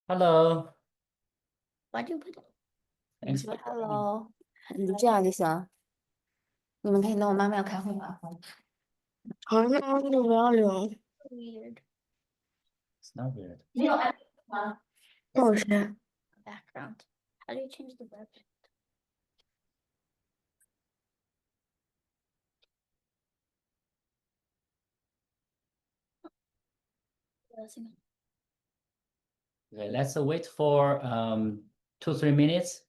Hello. Why'd you put it? Thanks for Hello，你这样就行。你们可以等我妈妈要开会吗好像就不要留。 ？Weird. It's not weird. 没有按吗我是？Background. How do you change the background? Okay, let's wait for 2-3 minutes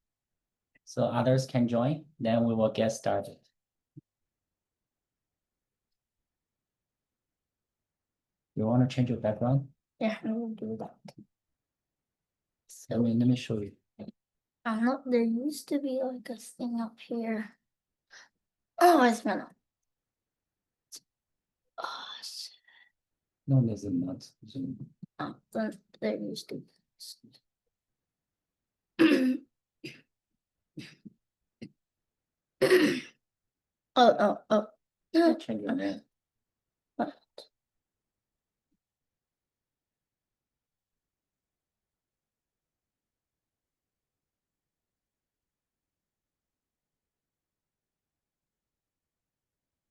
so others can join. Then we will get started. You want to change your background? Yeah, I will do that. Let me show you. Not, there used to be like a thing up here. Oh, it's been. Oh, shit. No, this is not. Oh, there used to be. Oh. Change your name. What?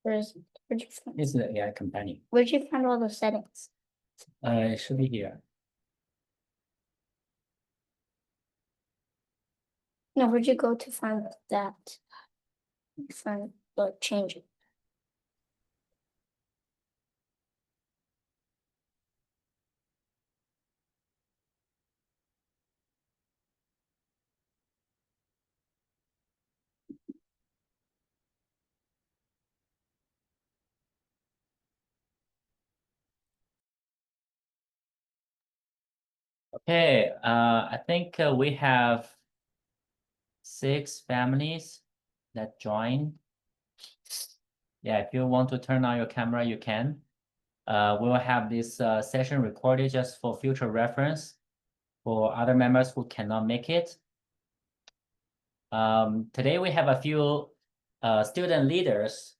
Where'd you find? It's the AI companion. Where'd you find all the settings? It should be here. No, where'd you go to find that? Find the change it. Okay, I think we have 6 families that join. Yeah, if you want to turn on your camera, you can. We will have this session recorded just for future reference for other members who cannot make it. Today we have a few student leaders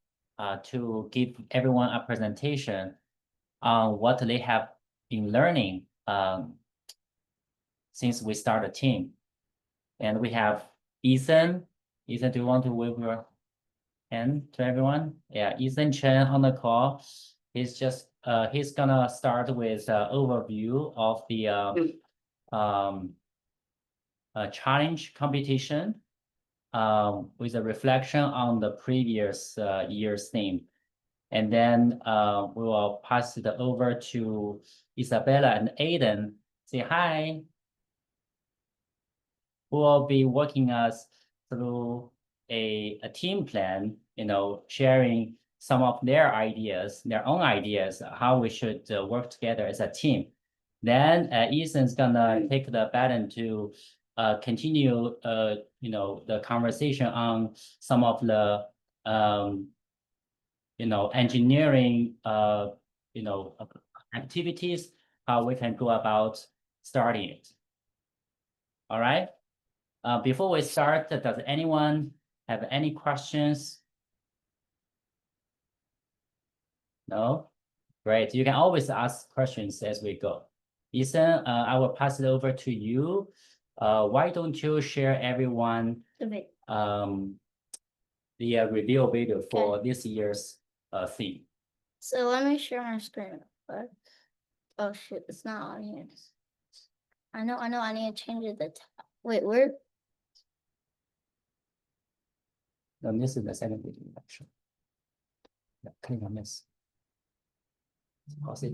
to give everyone a presentation on what they have been learning since we started the team. And we have Ethan. Ethan, do you want to wave your hand to everyone? Yeah, Ethan Chen on the call. He's gonna start with an overview of the challenge competition with a reflection on the previous year's theme. And then we will pass it over to Isabella and Aiden. Say hi. Who will be working us through a team plan, sharing some of their ideas, their own ideas, how we should work together as a team. Then Ethan's gonna take the baton to continue, the conversation on some of the, engineering, activities, how we can go about starting it. All right. Before we start, does anyone have any questions? No? Great. You can always ask questions as we go. Ethan, I will pass it over to you. Why don't you share everyone the review video for this year's theme? So let me share my screen. But oh shoot, it's not on here. I know. I need to change it. Wait, where? No, this is the second video actually. Yeah, click on this. Pause it.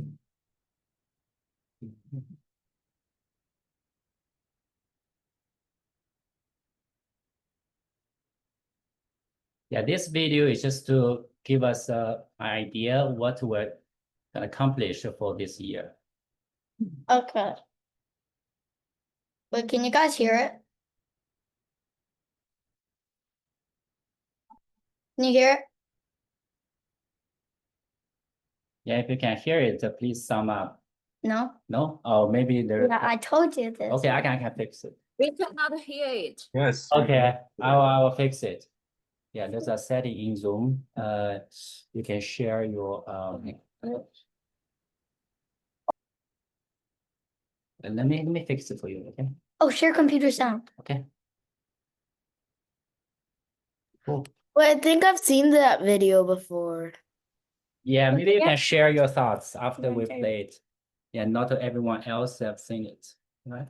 Yeah, this video is just to give us an idea what we're gonna accomplish for this year. Okay. But can you guys hear it? Can you hear it? Yeah, if you can hear it, please sum up. No. No? Oh, maybe there. Yeah, I told you this. Okay, I can fix it. we cannot hear it. Yes. Okay, I will fix it. Yeah, there's a setting in Zoom. You can share your Let me fix it for you, okay? Oh, share computer sound. Okay. Cool. Wait, I think I've seen that video before. Yeah, maybe you Yeah. can share your thoughts after we Okay. play it. Yeah, not everyone else have seen it, right?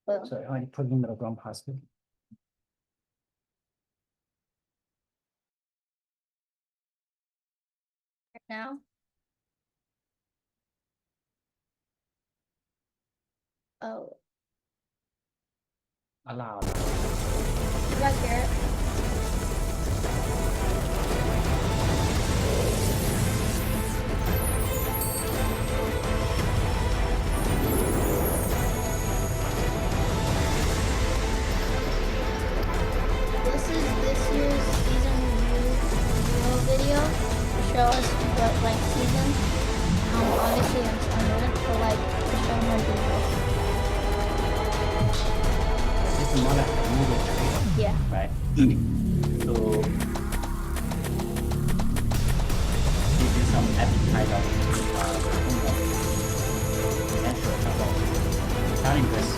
Well, Sorry, I put in the wrong password. now. Oh, Allow. you guys hear it? This is this year's season review video to show us what like season. Obviously it's under, but like to show more details. This is more like a movie trailer, Yeah. right? So give you some appetite of potential trouble challenges.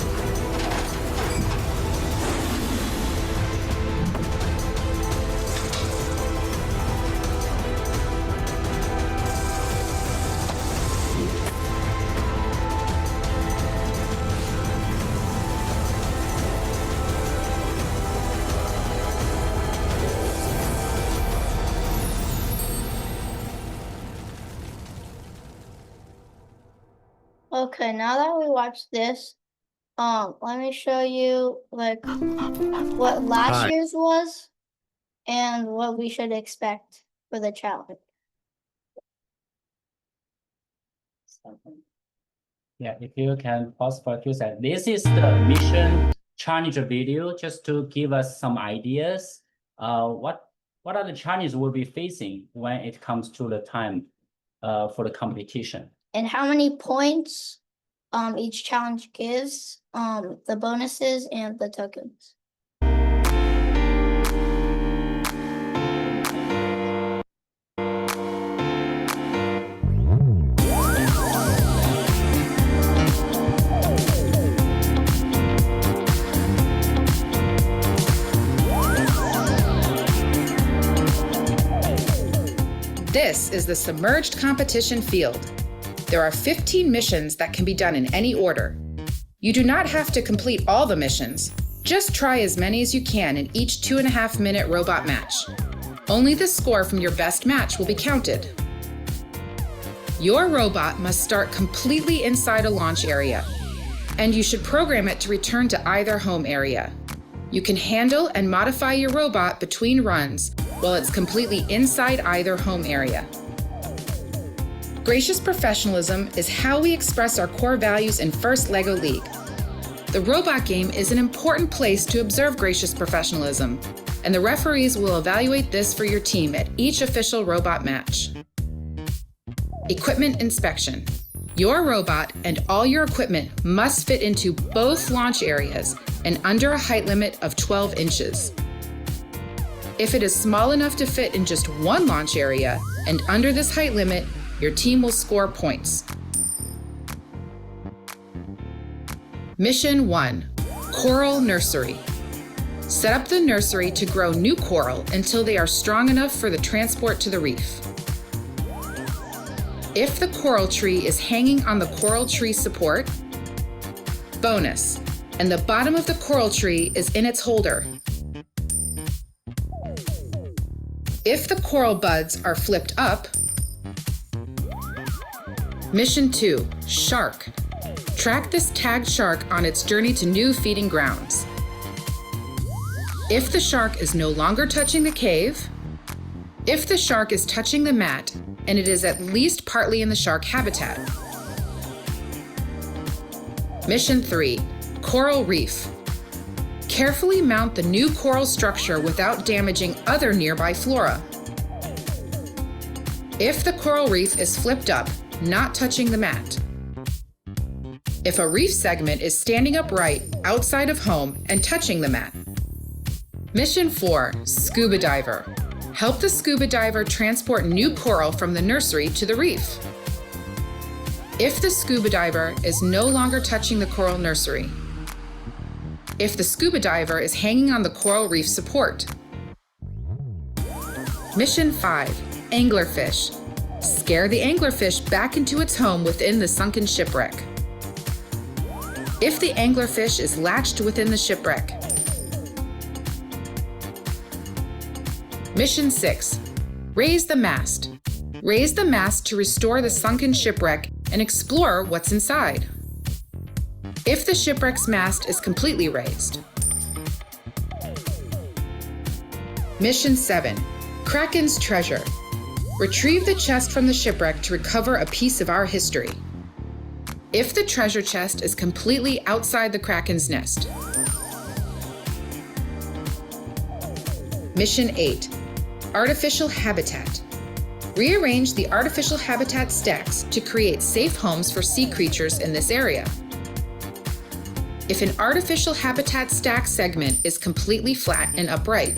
Okay, now that we watched this, let me show you like what last year's was and what we should expect for the challenge. Yeah, if you can pause for a few seconds. This is the mission challenge video just to give us some ideas. What are the challenges we'll be facing when it comes to the time for the competition? And how many points each challenge gives, the bonuses and the tokens. This is the submerged competition field. There are 15 missions that can be done in any order. You do not have to complete all the missions. Just try as many as you can in each 2.5-minute robot match. Only the score from your best match will be counted. Your robot must start completely inside a launch area, and you should program it to return to either home area. You can handle and modify your robot between runs while it's completely inside either home area. Gracious professionalism is how we express our core values in First LEGO League. The robot game is an important place to observe gracious professionalism, and the referees will evaluate this for your team at each official robot match. Equipment inspection. Your robot and all your equipment must fit into both launch areas and under a height limit of 12 inches. If it is small enough to fit in just one launch area and under this height limit, your team will score points. Mission 1, Coral Nursery. Set up the nursery to grow new coral until they are strong enough for the transport to the reef. If the coral tree is hanging on the coral tree support, bonus, and the bottom of the coral tree is in its holder. If the coral buds are flipped up, Mission 2, Shark. Track this tagged shark on its journey to new feeding grounds. If the shark is no longer touching the cave, if the shark is touching the mat, and it is at least partly in the shark habitat. Mission 3, Coral Reef. Carefully mount the new coral structure without damaging other nearby flora. If the coral reef is flipped up, not touching the mat. If a reef segment is standing upright outside of home and touching the mat. Mission 4, Scuba Diver. Help the scuba diver transport new coral from the nursery to the reef. If the scuba diver is no longer touching the coral nursery. If the scuba diver is hanging on the coral reef support. Mission 5, Anglerfish. Scare the anglerfish back into its home within the sunken shipwreck. If the anglerfish is latched within the shipwreck. Mission 6, Raise the mast. Raise the mast to restore the sunken shipwreck and explore what's inside. If the shipwreck's mast is completely raised. Mission 7, Kraken's treasure. Retrieve the chest from the shipwreck to recover a piece of our history. If the treasure chest is completely outside the Kraken's nest. Mission 8, Artificial habitat. Rearrange the artificial habitat stacks to create safe homes for sea creatures in this area. If an artificial habitat stack segment is completely flat and upright.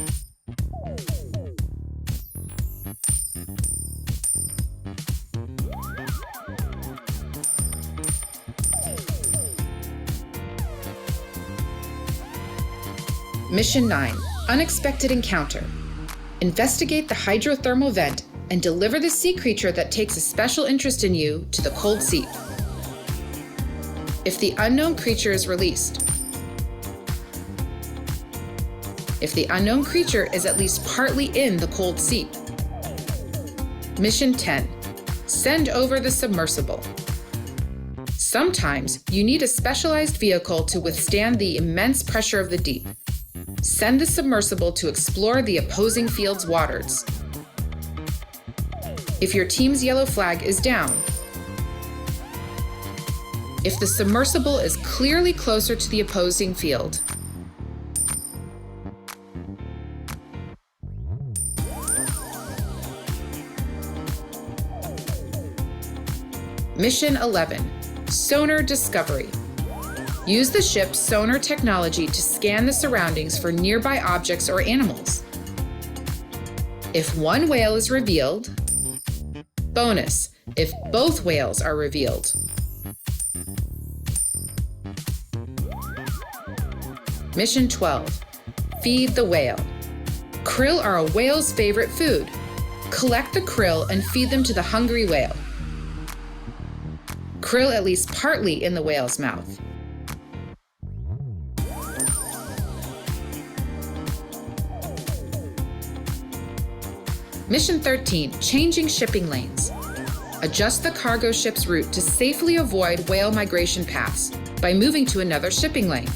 Mission 9, Unexpected encounter. Investigate the hydrothermal vent and deliver the sea creature that takes a special interest in you to the cold seep. If the unknown creature is released. If the unknown creature is at least partly in the cold seep. Mission 10, Send over the submersible. Sometimes you need a specialized vehicle to withstand the immense pressure of the deep. Send the submersible to explore the opposing field's waters. If your team's yellow flag is down. If the submersible is clearly closer to the opposing field. Mission 11, Sonar discovery. Use the ship's sonar technology to scan the surroundings for nearby objects or animals. If one whale is revealed. Bonus, if both whales are revealed. Mission 12, Feed the whale. Krill are a whale's favorite food. Collect the krill and feed them to the hungry whale. Krill at least partly in the whale's mouth. Mission 13, Changing shipping lanes. Adjust the cargo ship's route to safely avoid whale migration paths by moving to another shipping lane.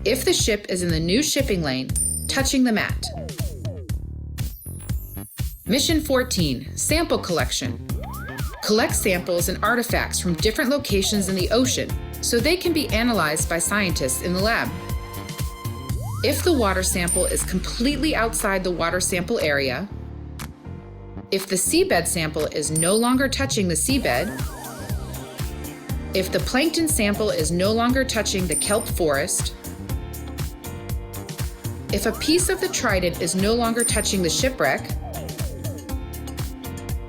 If the ship is in the new shipping lane, touching the mat. Mission 14, Sample collection. Collect samples and artifacts from different locations in the ocean so they can be analyzed by scientists in the lab. If the water sample is completely outside the water sample area, if the seabed sample is no longer touching the seabed, if the plankton sample is no longer touching the kelp forest, if a piece of the trident is no longer touching the shipwreck,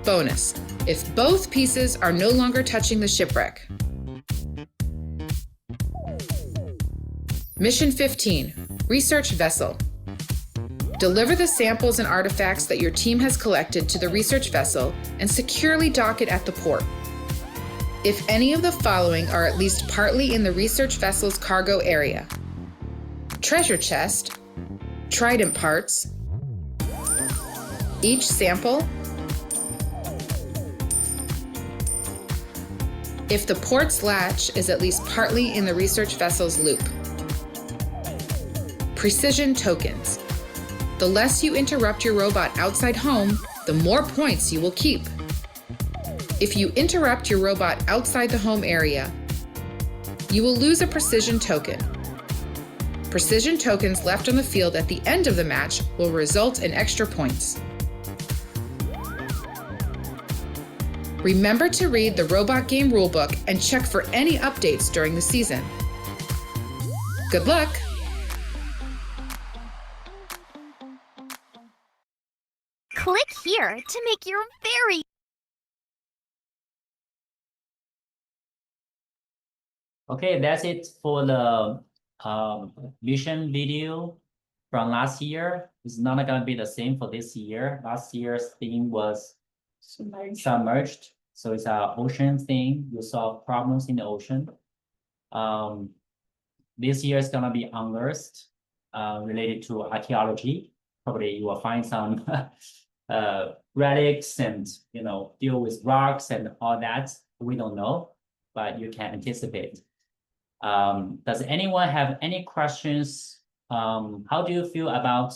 bonus, if both pieces are no longer touching the shipwreck. Mission 15, Research vessel. Deliver the samples and artifacts that your team has collected to the research vessel and securely dock it at the port. If any of the following are at least partly in the research vessel's cargo area: treasure chest, trident parts, each sample, if the port's latch is at least partly in the research vessel's loop. Precision tokens. The less you interrupt your robot outside home, the more points you will keep. If you interrupt your robot outside the home area, you will lose a precision token. Precision tokens left on the field at the end of the match will result in extra points. Remember to read the Robot Game Rulebook and check for any updates during the season. Good luck! Click here to make your very Okay, that's it for the mission video from last year. It's not gonna be the same for this year. Last year's theme was submerged. So it's an ocean thing. You solve problems in the ocean. This year is gonna be unearthed, related to archaeology. Probably you will find some relics and deal with rocks and all that. We don't know, but you can anticipate. Does anyone have any questions? How do you feel about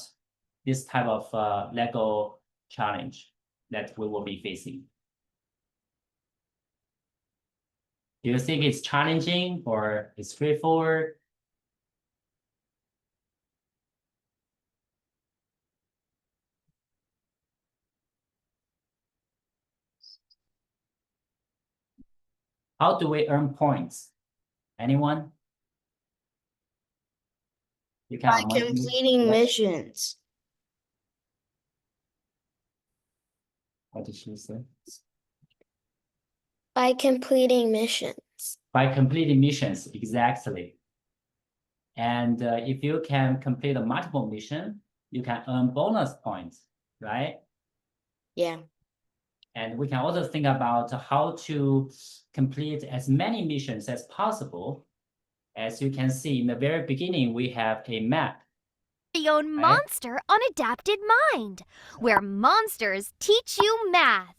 this type of Lego challenge that we will be facing? Do you think it's challenging or it's straightforward? How do we earn points? Anyone? You By can completing missions. What did she say? By completing missions. By completing missions, exactly. And if you can complete a multiple mission, you can earn bonus points, right? Yeah. And we can also think about how to complete as many missions as possible. As you can see in the very beginning, we have a map. own monster on Adapted Mind, where monsters teach you math.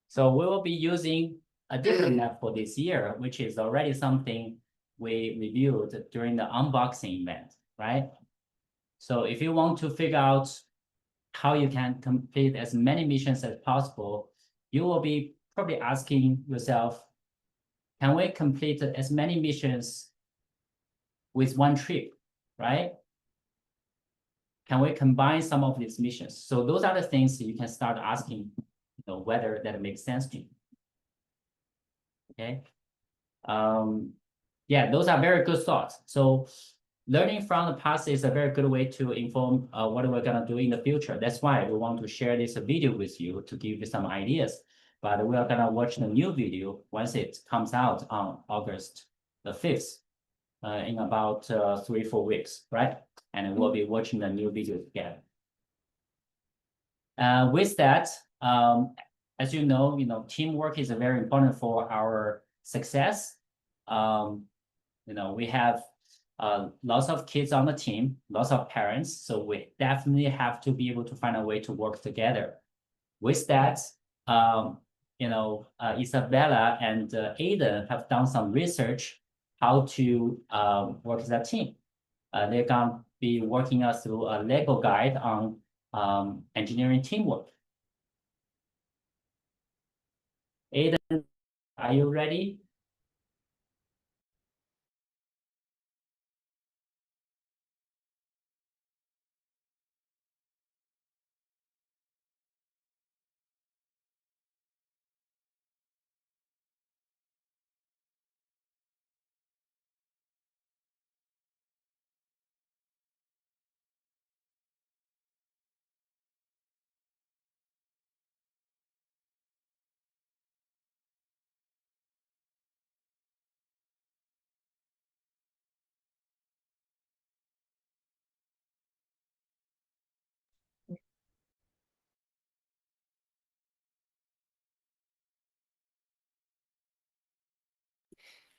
So we will be using a different map for this year, which is already something we reviewed during the unboxing event, right? So if you want to figure out how you can complete as many missions as possible, you will be probably asking yourself, can we complete as many missions with one trip, right? Can we combine some of these missions? So those are the things you can start asking, whether that makes sense to you. Okay. Yeah, those are very good thoughts. So learning from the past is a very good way to inform what we're gonna do in the future. That's why we want to share this video with you to give you some ideas. But we are gonna watch the new video once it comes out on August the 5th, in about 3-4 weeks, right? And we'll be watching the new video together. With that, as you know, teamwork is very important for our success. We have lots of kids on the team, lots of parents, so we definitely have to be able to find a way to work together. With that, Isabella and Aiden have done some research how to work as a team. They're gonna be working us through a Lego guide on engineering teamwork. Aiden, are you ready?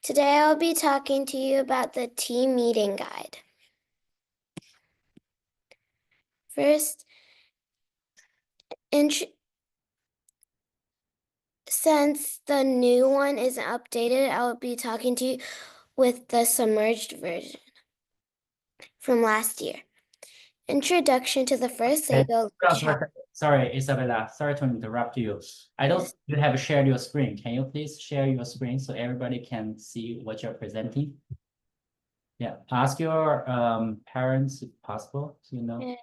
Today I'll be talking to you about the team meeting guide. First, since the new one isn't updated, I will be talking to you with the submerged version from last year. Introduction to the first Lego. Sorry, Isabella. Sorry to interrupt you. I don't. You have shared your screen. Can you please share your screen so everybody can see what you're presenting? Yeah. Ask your parents if possible. Yeah.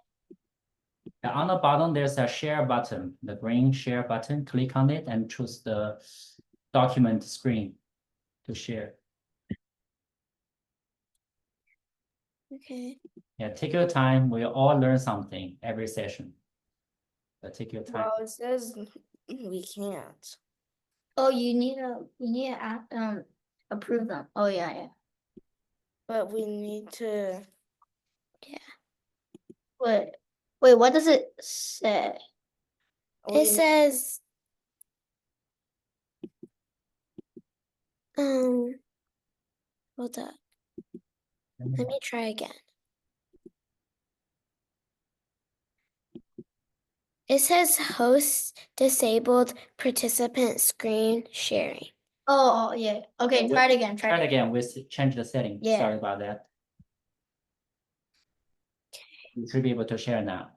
On the bottom, there's a share button, the green share button. Click on it and choose the document screen to share. Okay. Yeah, take your time. We all learn something every session. So take your time. Well, it says we can't. Oh, you need to approve them. Oh, yeah. But we need to. Wait, what does it say? we It says, hold up. Let me try again. It says host disabled participant screen sharing. Oh, yeah. Okay, Yeah, try it again. Try it again. We change the setting. Yeah. Sorry about that. You should be able to share now.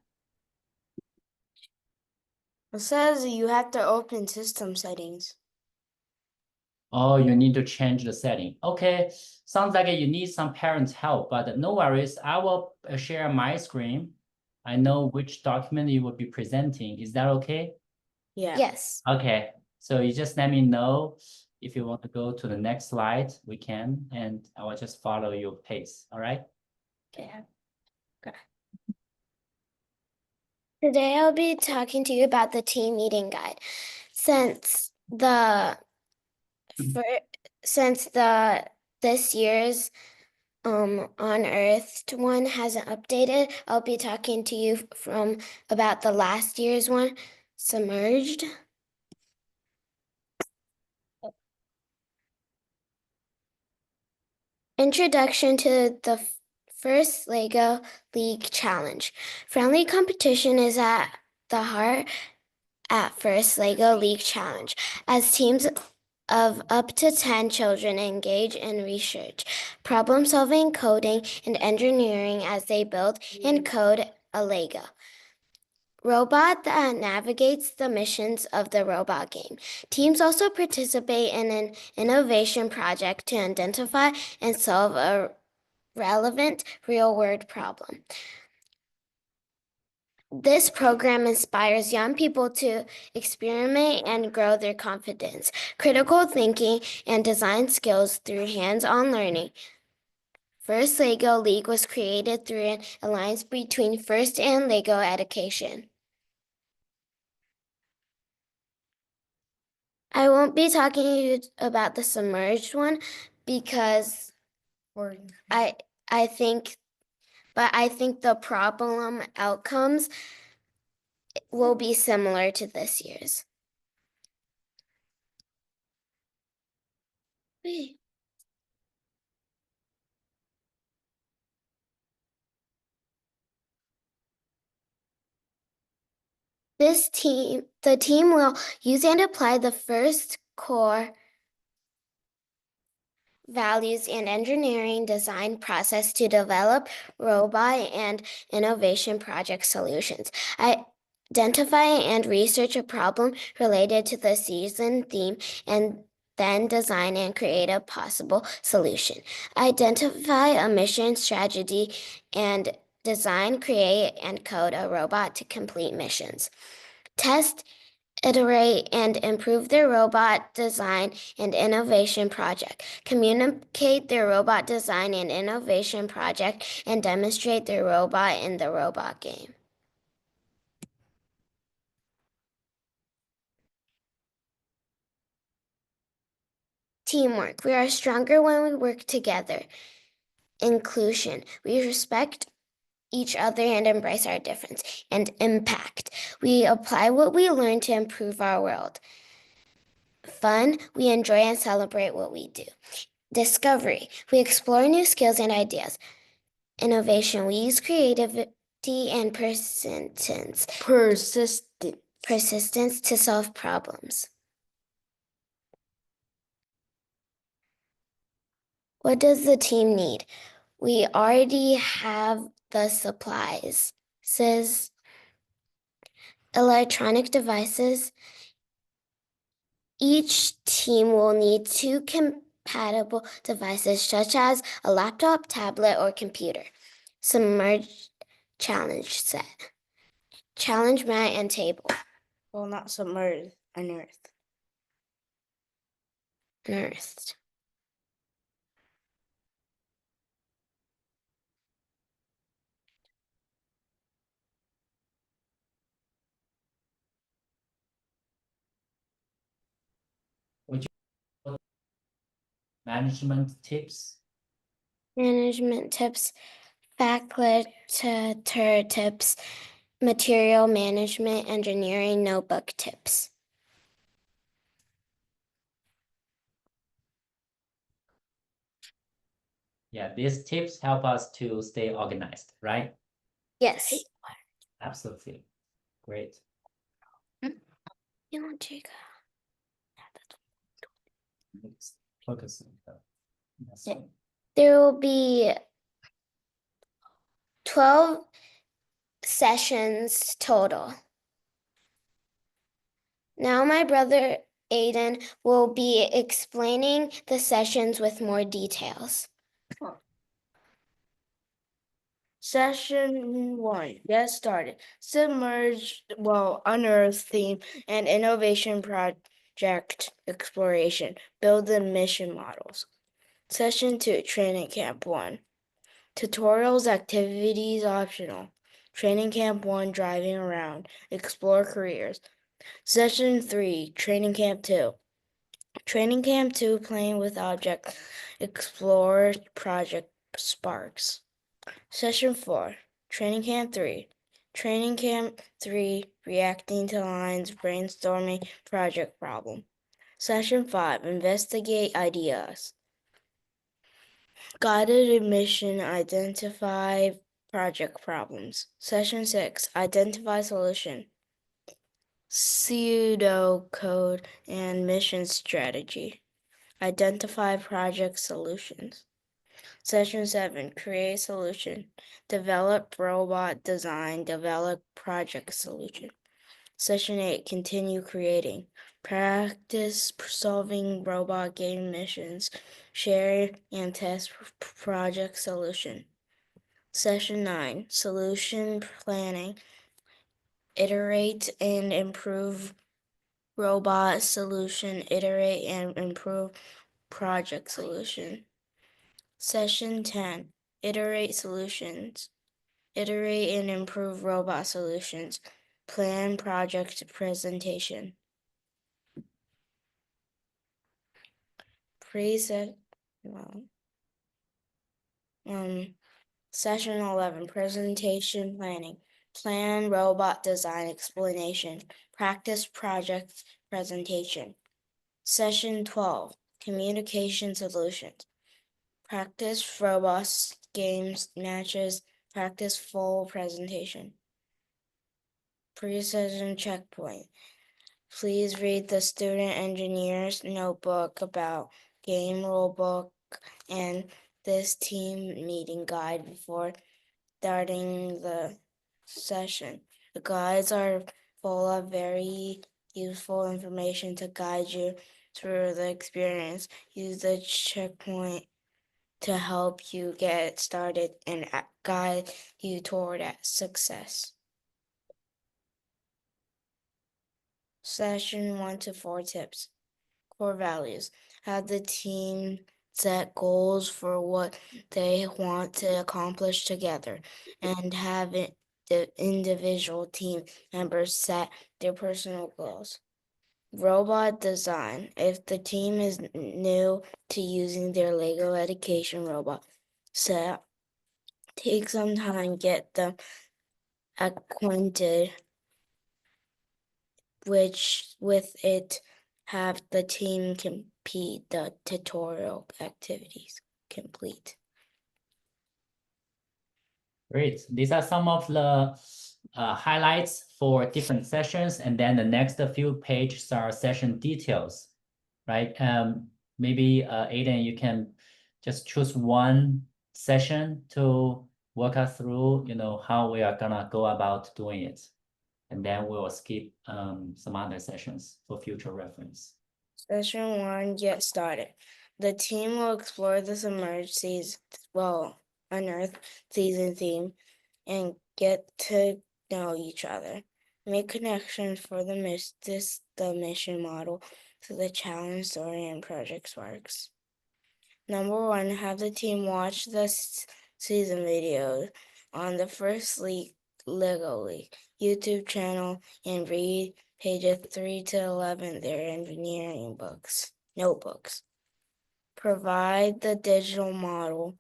It says you have to open system settings. Oh, you need to change the setting. Okay, sounds like you need some parents' help, but no worries. I will share my screen. I know which document you will be presenting. Is that okay? Yeah. Yes. Okay, so you just let me know if you want to go to the next slide, we can, and I will just follow your pace, all right? Okay. Today I'll be talking to you about the team meeting guide. Since the this year's unearthed one hasn't updated, I'll be talking to you about the last year's one, submerged. Introduction to the first LEGO League Challenge. Friendly competition is at the heart at first LEGO League Challenge, as teams of up to 10 children engage in research, problem solving, coding, and engineering as they build and code a LEGO robot that navigates the missions of the robot game. Teams also participate in an innovation project to identify and solve a relevant real-world problem. This program inspires young people to experiment and grow their confidence, critical thinking, and design skills through hands-on learning. First LEGO League was created through an alliance between First and LEGO Education. I won't be talking to you about the submerged one because I think the problem outcomes will be similar to this year's. The team will use and apply the first core values and engineering design process to develop robot and innovation project solutions. Identify and research a problem related to the season theme and then design and create a possible solution. Identify a mission strategy and design, create, and code a robot to complete missions. Test, iterate, and improve their robot design and innovation project. Communicate their robot design and innovation project and demonstrate their robot in the robot game. Teamwork. We are stronger when we work together. Inclusion. We respect each other and embrace our difference. And impact. We apply what we learn to improve our world. Fun. We enjoy and celebrate what we do. Discovery. We explore new skills and ideas. Innovation. We use creativity and persistence to solve problems. What does the team need? We already have the supplies, says electronic devices. Each team will need 2 compatible devices, such as a laptop, tablet, or computer. Submerged challenge set. Challenge mat and table. Well, not submerged, unearthed. Unearthed. management tips. Management tips, faculty tips, material management, engineering, notebook tips. Yeah, these tips help us to stay organized, right? Yes. Absolutely. Great. You want to go? Let's focus on the next Yeah. one. There will be 12 sessions total. Now my brother Aiden will be explaining the sessions with more details. Session 1, get started. Unearth theme and innovation project exploration. Build the mission models. Session 2, training camp 1. Tutorials, activities optional. Training camp 1, driving around. Explore careers. Session 3, training camp 2. Training camp 2, playing with objects. Explore project sparks. Session 4, Training Camp 3. Training Camp 3, reacting to lines, brainstorming project problem. Session 5, investigate ideas. Guided mission, identify project problems. Session 6, identify solution. Pseudocode and mission strategy. Identify project solutions. Session 7, create solution. Develop robot design, develop project solution. Session 8, continue creating. Practice solving robot game missions. Share and test project solution. Session 9, solution planning. Iterate and improve robot solution. Iterate and improve project solution. Session 10, iterate solutions. Iterate and improve robot solutions. Plan project presentation. Preset. Session 11, presentation planning. Plan robot design explanation. Practice project presentation. Session 12, communication solutions. Practice robust games, matches, practice full presentation. Pre-session checkpoint. Please read the student engineer's notebook about game rulebook and this team meeting guide before starting the session. The guides are full of very useful information to guide you through the experience. Use the checkpoint to help you get started and guide you toward success. Session 1 to 4 tips. Core values. Have the team set goals for what they want to accomplish together and have the individual team members set their personal goals. Robot design. If the team is new to using their Lego education robot set, take some time, get them acquainted with it, have the team complete the tutorial activities complete. Great. These are some of the highlights for different sessions, and then the next few pages are session details, right? Maybe Aiden, you can just choose one session to walk us through, how we are gonna go about doing it, and then we will skip some other sessions for future reference. Session 1, get started. The team will explore the submerged seas, unearth season theme, and get to know each other. Make connections for the mission model to the challenge story and project sparks. Number 1, have the team watch the season videos on the First Lego League YouTube channel and read pages 3 to 11 their engineering notebooks. Provide the digital model.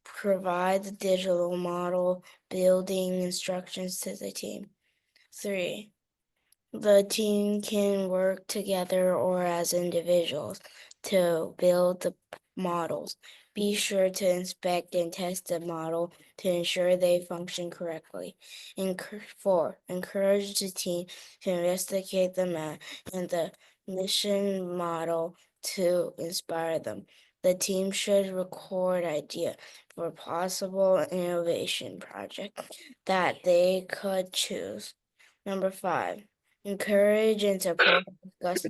Provide the digital model building instructions to the team. 3. The team can work together or as individuals to build the models. Be sure to inspect and test the model to ensure they function correctly. 4. Encourage the team to investigate the map and the mission model to inspire them. The team should record ideas for possible innovation project that they could choose. 5. Encourage and support discuss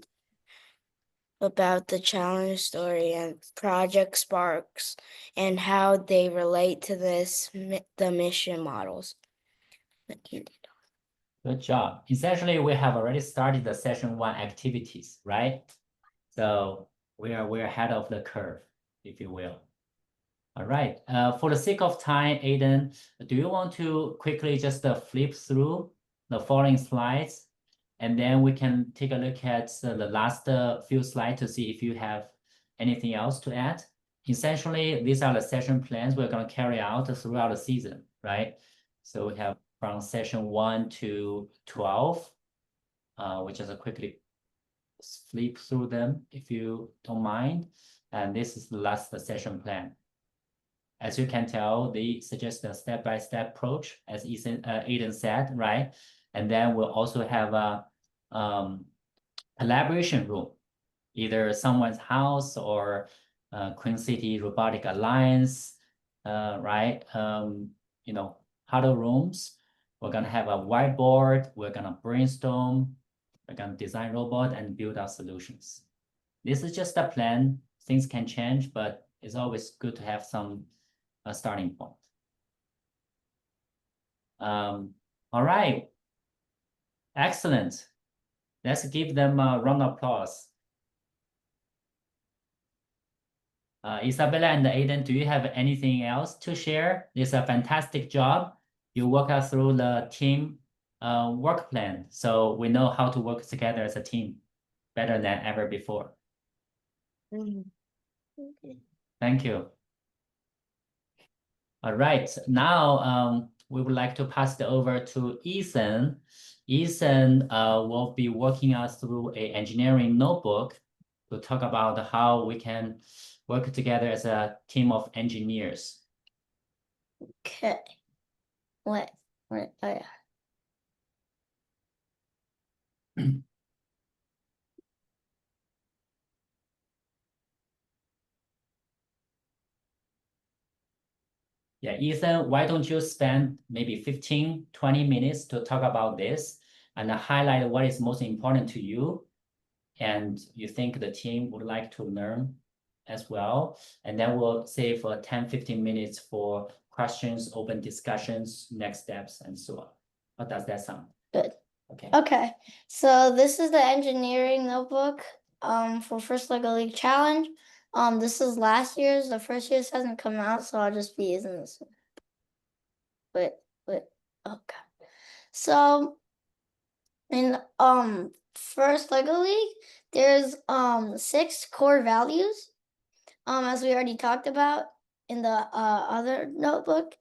about the challenge story and project sparks and how they relate to the mission models. Good job. Essentially, we have already started the session 1 activities, right? So we're ahead of the curve, if you will. All right. For the sake of time, Aiden, do you want to quickly just flip through the following slides, and then we can take a look at the last few slides to see if you have anything else to add? Essentially, these are the session plans we're going to carry out throughout the season, right? So we have from session 1 to 12, we just quickly flip through them if you don't mind. And this is the last session plan. As you can tell, they suggest a step-by-step approach, as Aiden said, right? And then we'll also have a collaboration room, either someone's house or Queen City Robotic Alliance, right? You know, huddle rooms. We're gonna have a whiteboard. We're gonna brainstorm. We're gonna design robot and build our solutions. This is just a plan. Things can change, but it's always good to have some starting point. All right. Excellent. Let's give them a round of applause. Isabella and Aiden, do you have anything else to share? It's a fantastic job. You walk us through the team work plan, so we know how to work together as a team better than ever before. Thank you. All right, now we would like to pass it over to Ethan. Ethan will be walking us through an engineering notebook to talk about how we can work together as a team of engineers. Okay. What? Oh yeah. Yeah, Ethan, why don't you spend maybe 15, 20 minutes to talk about this and highlight what is most important to you and you think the team would like to learn as well. And then we'll save 10, 15 minutes for questions, open discussions, next steps, and so on. How does that sound? Good. Okay. Okay. So this is the engineering notebook for First Lego League Challenge. This is last year's. The first year's hasn't come out, so I'll just be using this one. Wait. Okay. So in First Lego League, there's 6 core values. As we already talked about in the other notebook.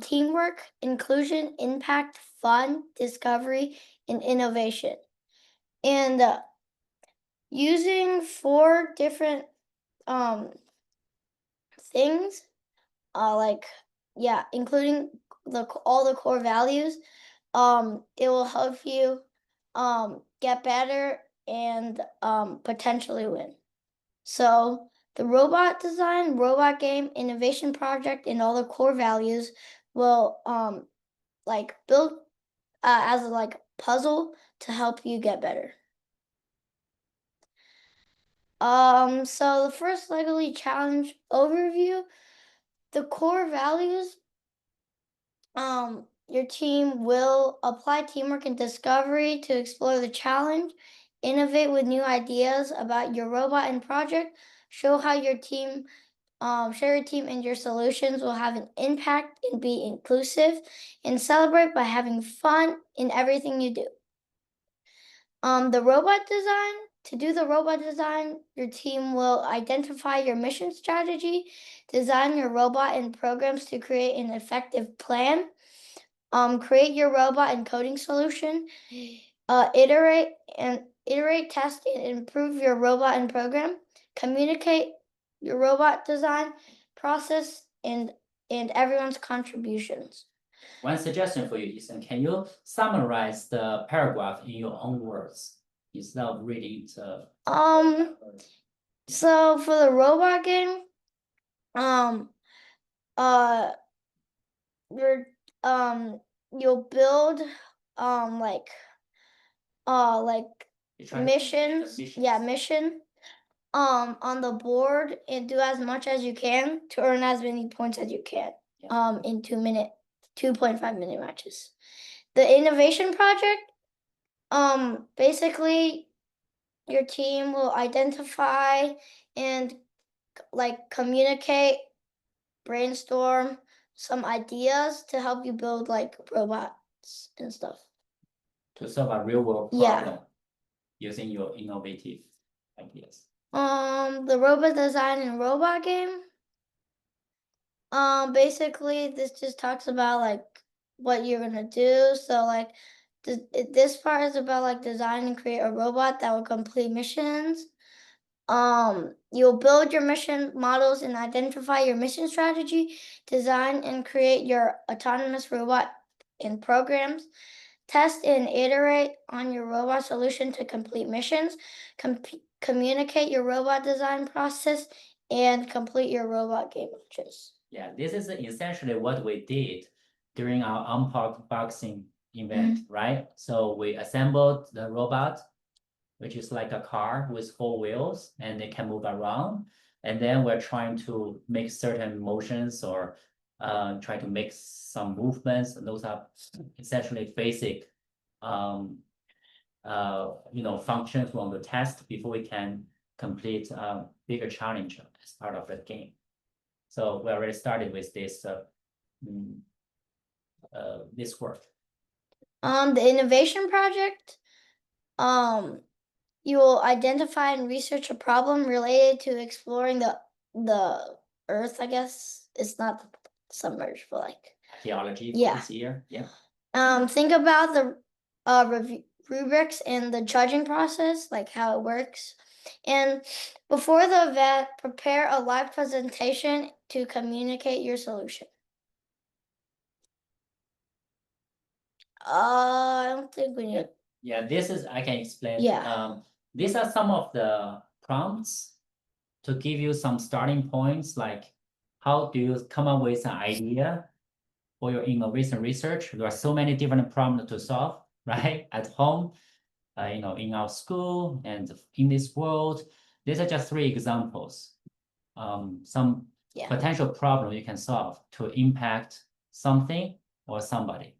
Teamwork, inclusion, impact, fun, discovery, and innovation. And using 4 different things, including all the core values, it will help you get better and potentially win. So the robot design, robot game, innovation project, and all the core values will build as a puzzle to help you get better. So the first Lego League Challenge overview, the core values, your team will apply teamwork and discovery to explore the challenge, innovate with new ideas about your robot and project, show how your team, share your team and your solutions will have an impact and be inclusive, and celebrate by having fun in everything you do. The robot design, To do the robot design, your team will identify your mission strategy, design your robot and programs to create an effective plan, create your robot and coding solution, iterate, test, and improve your robot and program, communicate your robot design process and everyone's contributions. One suggestion for you, Ethan, can you summarize the paragraph in your own words instead of reading the? So for the robot game, you're you'll build like You're trying to- missions, yeah, missions. mission on the board and do as much as you can to earn as many points as you can Yeah. in 2.5 minute matches. The innovation project, basically your team will identify and like communicate, brainstorm some ideas to help you build like robots and stuff. To solve a real world Yeah. problem using your innovative ideas. The robot design and robot game. Basically this just talks about like what you're gonna do. So like this part is about like design and create a robot that will complete missions. You'll build your mission models and identify your mission strategy, design and create your autonomous robot and programs, test and iterate on your robot solution to complete missions, communicate your robot design process, and complete your robot game matches. Yeah, this is essentially what we did during our unboxing event, right? So we assembled the robot, which is like a car with 4 wheels and it can move around. And then we're trying to make certain motions or try to make some movements. And those are essentially basic functions we want to test before we can complete a bigger challenge as part of the game. So we already started with this this work. The innovation project, you will identify and research a problem related to exploring the Earth. I guess it's not submerged, but like Archaeology Yeah. this year. Yeah. think about the rubrics and the judging process, like how it works. And before the event, prepare a live presentation to communicate your solution. I don't think we need. Yeah, this is, I can explain. Yeah. These are some of the prompts to give you some starting points, like how do you come up with an idea for your innovation research? There are so many different problems to solve, right? At home, in our school and in this world. These are just 3 examples. Some Yeah. potential problem you can solve to impact something or somebody,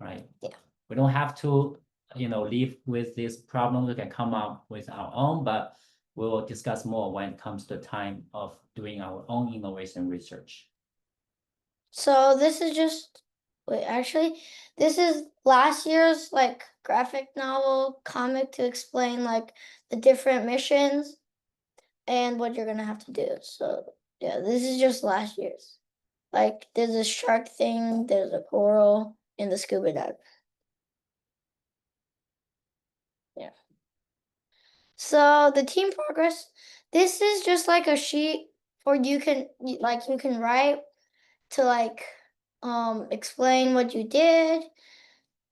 right? Yeah. We don't have to, live with this problem. We can come up with our own, but we will discuss more when it comes to the time of doing our own innovation research. So this is just actually this is last year's like graphic novel comic to explain like the different missions and what you're gonna have to do. So yeah, this is just last year's. Like there's a shark thing, there's a coral, and the scuba dive. Yeah. So the team progress, this is just like a sheet where you can write to like explain what you did,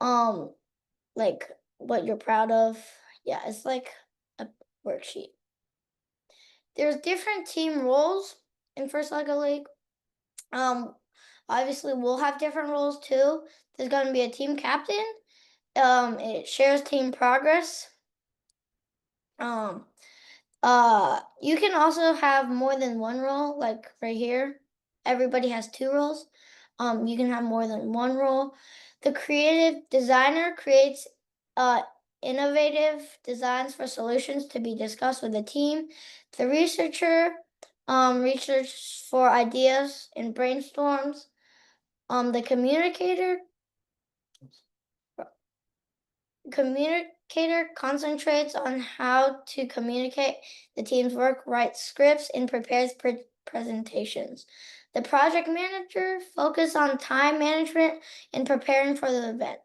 like what you're proud of. Yeah, it's like a worksheet. There's different team roles in First Lego League. Obviously we'll have different roles too. There's gonna be a team captain. It shares team progress. You can also have more than one role, like right here. Everybody has 2 roles. You can have more than one role. The creative designer creates innovative designs for solutions to be discussed with the team. The researcher researches for ideas and brainstorms. The communicator communicator concentrates on how to communicate the team's work, writes scripts, and prepares presentations. The project manager focuses on time management and preparing for the event.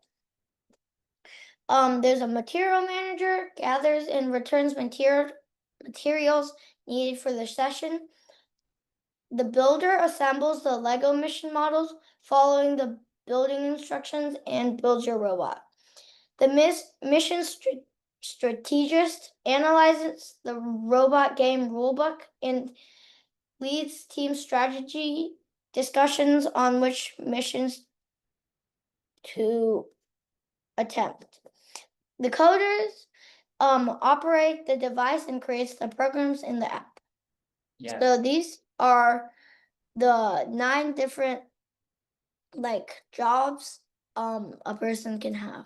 There's a material manager, gathers and returns materials needed for the session. The builder assembles the Lego mission models following the building instructions and builds your robot. The mission strategist analyzes the robot game rulebook and leads team strategy discussions on which missions to attempt. The coders operate the device and creates the programs in the app. Yeah. So these are the 9 different jobs a person can have.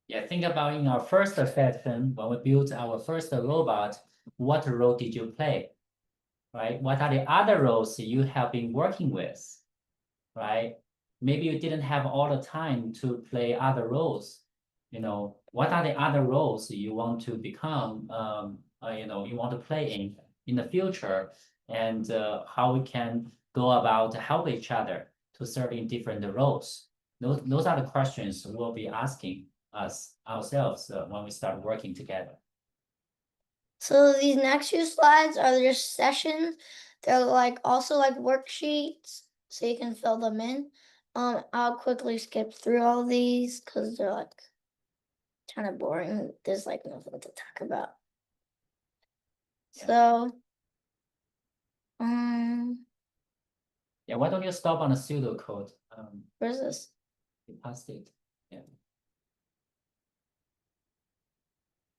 Yeah, think about in our first session, when we built our first robot, what role did you play? Right? What are the other roles you have been working with? Right? Maybe you didn't have all the time to play other roles. You know, what are the other roles you want to become, you want to play in the future, and how we can go about help each other to serve in different roles. Those are the questions we'll be asking ourselves when we start working together. So these next few slides are just sessions. They're also worksheets, so you can fill them in. I'll quickly skip through all these because they're kind of boring. There's nothing to talk about. Yeah. So, Yeah, why don't you stop on a pseudocode? where's this? You passed it. Yeah.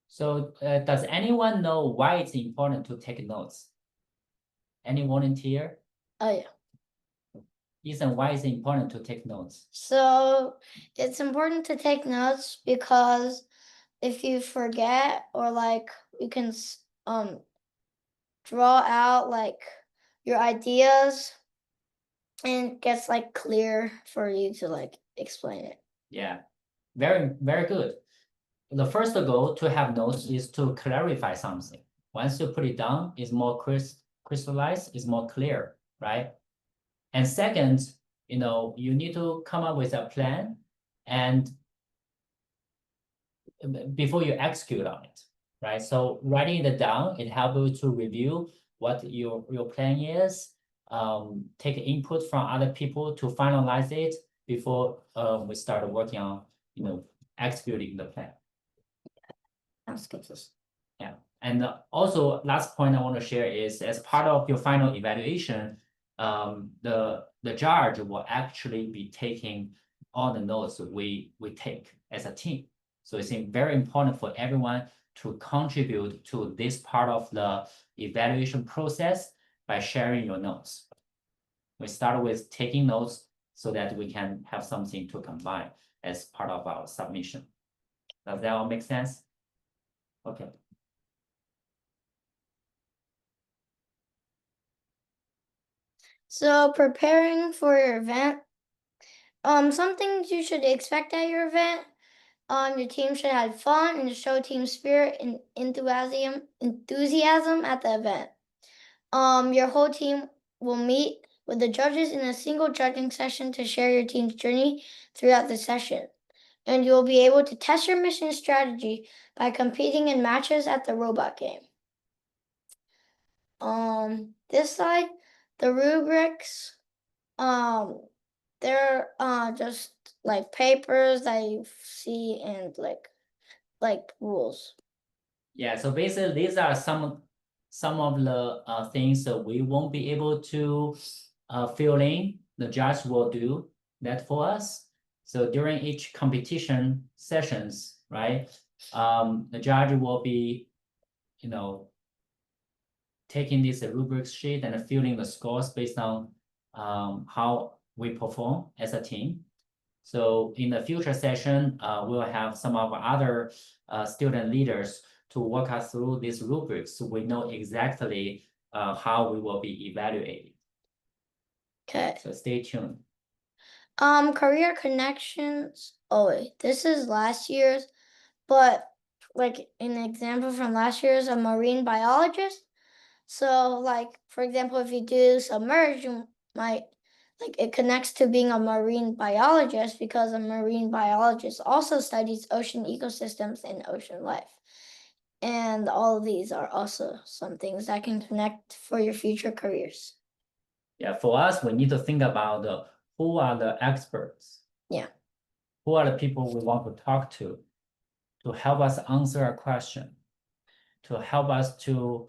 So does anyone know why it's important to take notes? Any volunteer? Oh yeah. Ethan, why is it important to take notes? So it's important to take notes because if you forget or you can draw out your ideas and it gets clear for you to explain it. Yeah, very, very good. The first goal to have notes is to clarify something. Once you put it down, it's more crystallized, it's more clear, right? And second, you need to come up with a plan and before you execute on it, right? So writing it down, it helps you to review what your plan is, take input from other people to finalize it before we start working on, executing the plan. Yeah, and also last point I want to share is as part of your final evaluation, the judge will actually be taking all the notes we take as a team. So it's very important for everyone to contribute to this part of the evaluation process by sharing your notes. We start with taking notes so that we can have something to combine as part of our submission. Does that all make sense? Okay. So preparing for your event, some things you should expect at your event. Your team should have fun and show team spirit and enthusiasm at the event. Your whole team will meet with the judges in a single judging session to share your team's journey throughout the session. And you'll be able to test your mission strategy by competing in matches at the robot game. This side, the rubrics, they're just papers that you see and rules. Yeah, so basically these are some of the things that we won't be able to fill in. The judge will do that for us. So during each competition sessions, right, the judge will be, taking this rubric sheet and filling the scores based on how we perform as a team. So in the future session, we'll have some of our other student leaders to walk us through these rubrics so we know exactly how we will be evaluated. Okay. So stay tuned. Career connections. Oh wait, this is last year's, but like an example from last year is a marine biologist. So like, for example, if you do submerge, you might like it connects to being a marine biologist because a marine biologist also studies ocean ecosystems and ocean life. And all of these are also some things that can connect for your future careers. Yeah, for us, we need to think about who are the experts. Yeah. Who are the people we want to talk to help us answer a question, to help us to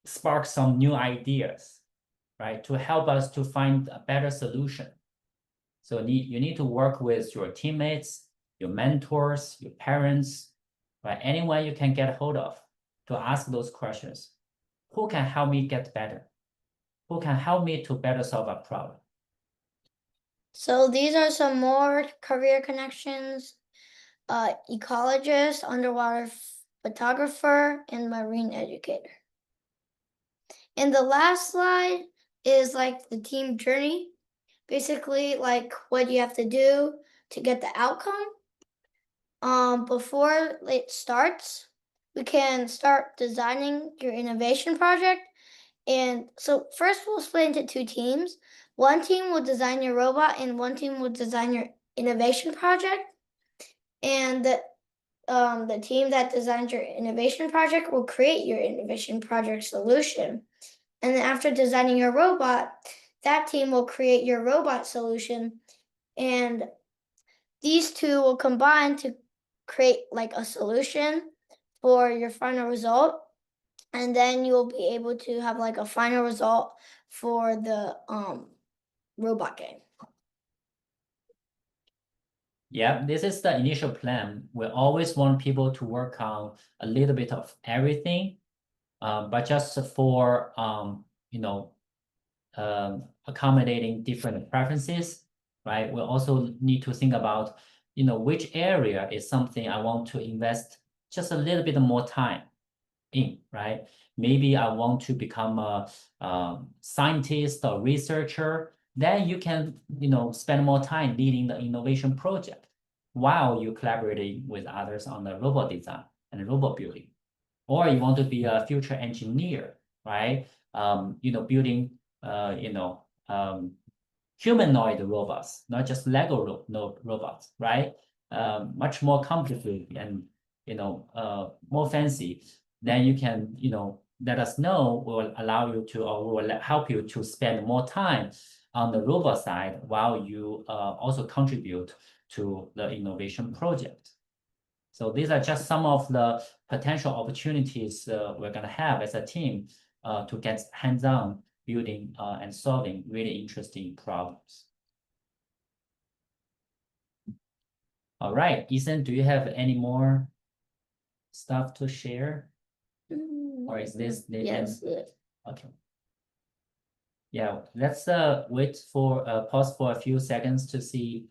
spark some new ideas, right? To help us to find a better solution. So you need to work with your teammates, your mentors, your parents, right? Anyone you can get hold of to ask those questions. Who can help me get better? Who can help me to better solve a problem? So these are some more career connections. Ecologist, underwater photographer, and marine educator. And the last slide is like the team journey. Basically, like what you have to do to get the outcome. Before it starts, we can start designing your innovation project. And so first we'll split into two teams. One team will design your robot and one team will design your innovation project. And the team that designs your innovation project will create your innovation project solution. And then after designing your robot, that team will create your robot solution. And these two will combine to create like a solution for your final result. And then you will be able to have like a final result for the robot game. Yeah, this is the initial plan. We always want people to work on a little bit of everything, but just for accommodating different preferences, right? We also need to think about which area is something I want to invest just a little bit more time in, right? Maybe I want to become a scientist or researcher. Then you can spend more time leading the innovation project while you collaborating with others on the robot design and robot building. Or you want to be a future engineer, right? Building humanoid robots, not just Lego robots, right? Much more complicated and more fancy. Then you can let us know. Will allow you to, or will help you to spend more time on the robot side while you also contribute to the innovation project. So these are just some of the potential opportunities we're going to have as a team to get hands-on building and solving really interesting problems. All right, Ethan, do you have any more stuff to share? Or is this the Yes. end? Okay. Yeah, let's wait for pause for a few seconds to see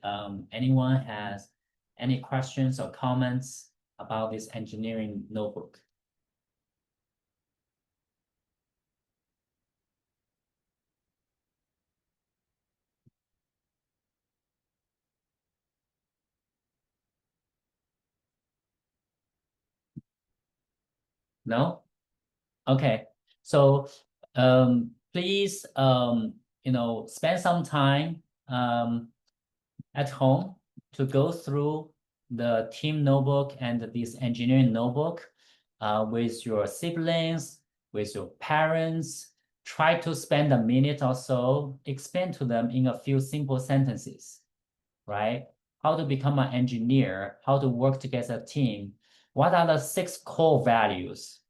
anyone has any questions or comments about this engineering notebook. No? Okay. So please spend some time at home to go through the team notebook and this engineering notebook with your siblings, with your parents. Try to spend a minute or so, explain to them in a few simple sentences, right? How to become an engineer, how to work together as a team. What are the 6 core values,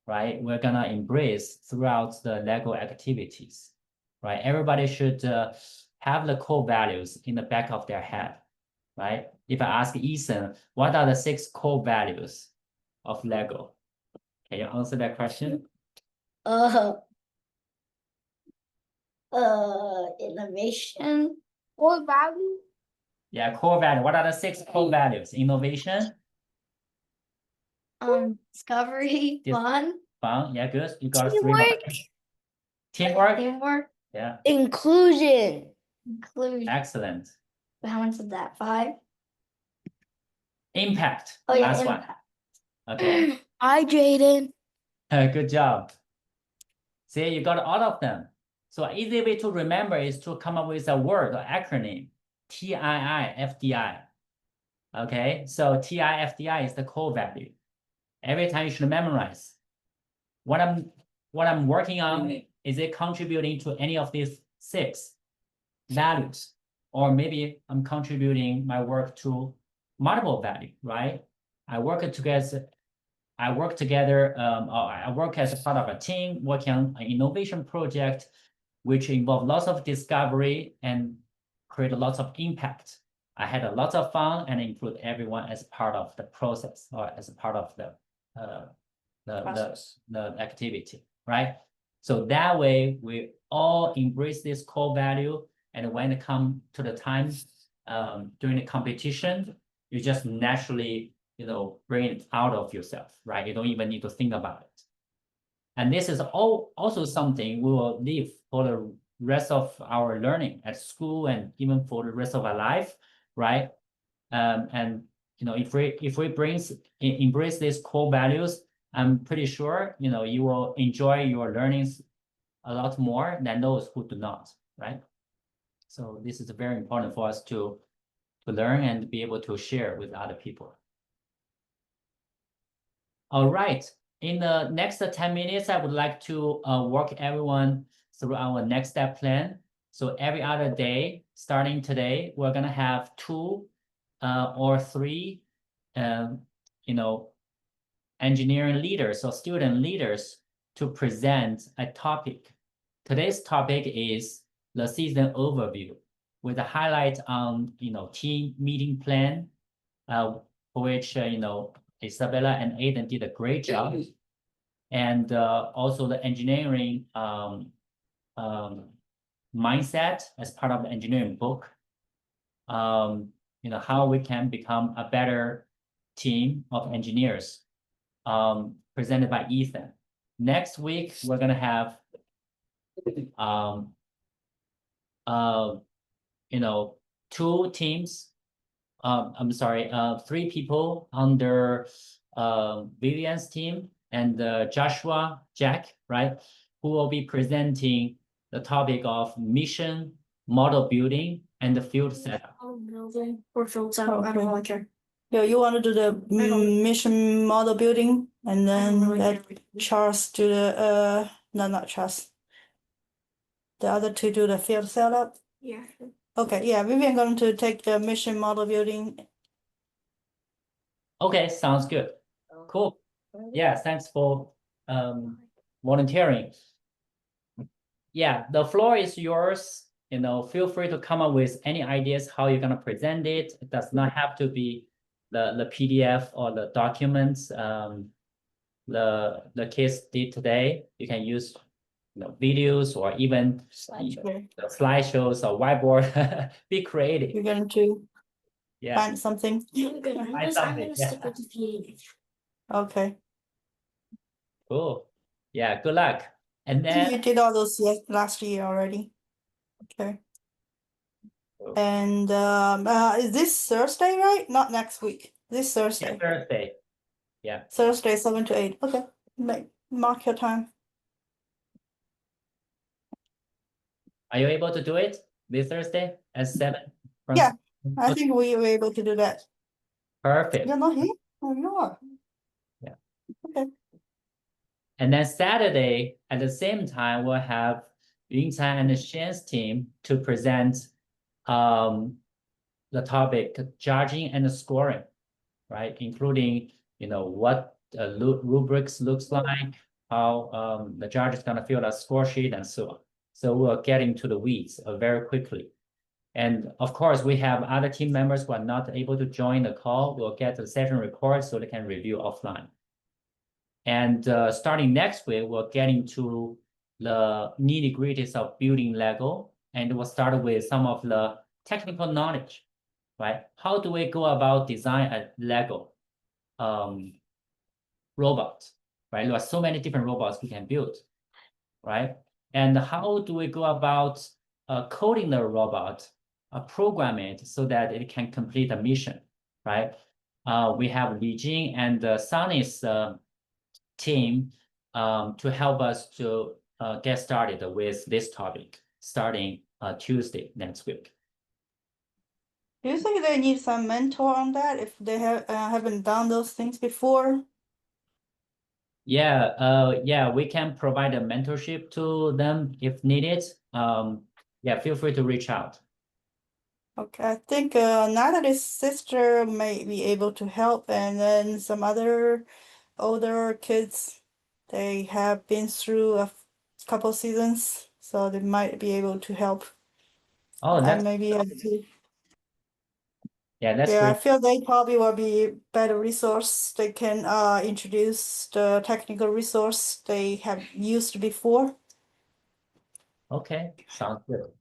right? We're gonna embrace throughout the Lego activities, right? Everybody should have the core values in the back of their head, right? If I ask Ethan, what are the 6 core values of Lego? Can you answer that question? Innovation or value? Yeah, core value. What are the 6 core values? Innovation, Discovery, Dis- fun, fun. Yeah, good. You got 3 more. Teamwork. teamwork, Yeah, Inclusion. inclusion. excellent. How much is that? 5? Impact. Oh yeah, Last one. impact. Okay. Hi, Jaden. Good job. See, you got all of them. So an easy way to remember is to come up with a word or acronym, TIIFDI. Okay, so TIFDI is the core value. Every time you should memorize. What I'm working on, is it contributing to any of these 6 values? Or maybe I'm contributing my work to multiple value, right? I work together, or I work as a part of a team working on an innovation project, which involve lots of discovery and create lots of impact. I had a lot of fun and include everyone as part of the process or as a part of the activity, right? So that way we all embrace this core value, and when it comes to the time during the competition, you just naturally, bring it out of yourself, right? You don't even need to think about it. And this is also something we will live for the rest of our learning at school and even for the rest of our life, right? And if we embrace these core values, I'm pretty sure you will enjoy your learnings a lot more than those who do not, right? So this is very important for us to learn and be able to share with other people. All right. In the next 10 minutes, I would like to walk everyone through our next step plan. So every other day, starting today, we're gonna have 2 or 3, engineering leaders or student leaders to present a topic. Today's topic is the season overview with a highlight on, team meeting plan, for which, Isabella and Aiden did a great job. And also the engineering mindset as part of the engineering book. How we can become a better team of engineers, presented by Ethan. Next week, we're gonna have 2 teams. I'm sorry, 3 people under Vivian's team and Joshua, Jack, right? Who will be presenting the topic of mission, model building, and the field setup. Or field setup, I don't really care. Yeah, you want to do the mission model building and then let Charles do the, no, not Charles. The other 2 do the field setup? Yeah. Okay, yeah, Vivian going to take the mission model building. Okay, sounds good. Cool. Yeah, thanks for volunteering. Yeah, the floor is yours. Feel free to come up with any ideas how you're gonna present it. It does not have to be the PDF or the documents the kids did today. You can use videos or even the slideshows or whiteboard. Be creative. You're going to Yeah. find something. Find something. Yeah. Okay. Cool. Yeah, good luck. And You then did all those last year already. Okay. Cool. And is this Thursday, right? Not next week. This Thursday. Thursday. Yeah. Thursday, 7 to 8. Okay. Mark your time. Are you able to do it this Thursday at 7? Yeah. I think we were able to do that. Perfect. You're not here? Oh, you are. Yeah. Okay. And then Saturday, at the same time, we'll have Yunchan and Shan's team to present the topic judging and scoring, right? Including, what rubrics looks like, how the judge is gonna fill a score sheet and so on. So we're getting to the weeds very quickly. And of course, we have other team members who are not able to join the call. We'll get the session record so they can review offline. And starting next week, we're getting to the nitty-gritties of building Lego. And we'll start with some of the technical knowledge, right? How do we go about design a Lego robot, right? There are so many different robots we can build, right? And how do we go about coding the robot, program it so that it can complete a mission, right? we have Li Jing and Sunny's team to help us to get started with this topic starting Tuesday next week. Do you think they need some mentor on that if they haven't done those things before? Yeah, we can provide a mentorship to them if needed. Yeah, feel free to reach out. Okay, I think Natalie's sister may be able to help, and then some other older kids, they have been through a couple seasons, so they might be able to help. Oh, I that's maybe have to. yeah, that's Yeah, I great. feel they probably will be better resource. They can introduce the technical resource they have used before. Okay, sounds good.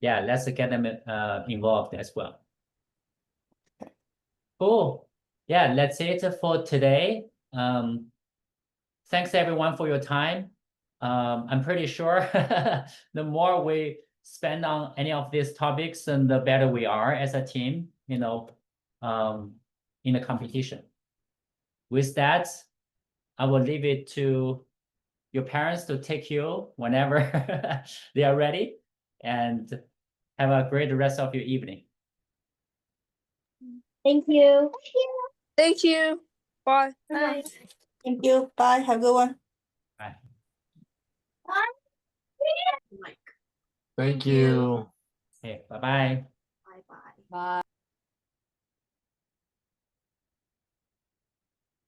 Yeah, let's get them involved as well. Cool. Yeah, that's it for today. Thanks everyone for your time. I'm pretty sure the more we spend on any of these topics, and the better we are as a team, in the competition. With that, I will leave it to your parents to take you whenever they are ready, and have a great rest of your evening. Thank you. Thank you. Bye. Bye. Thank you. Bye. Have a good one. Bye. Thank you. Okay, bye-bye. Bye.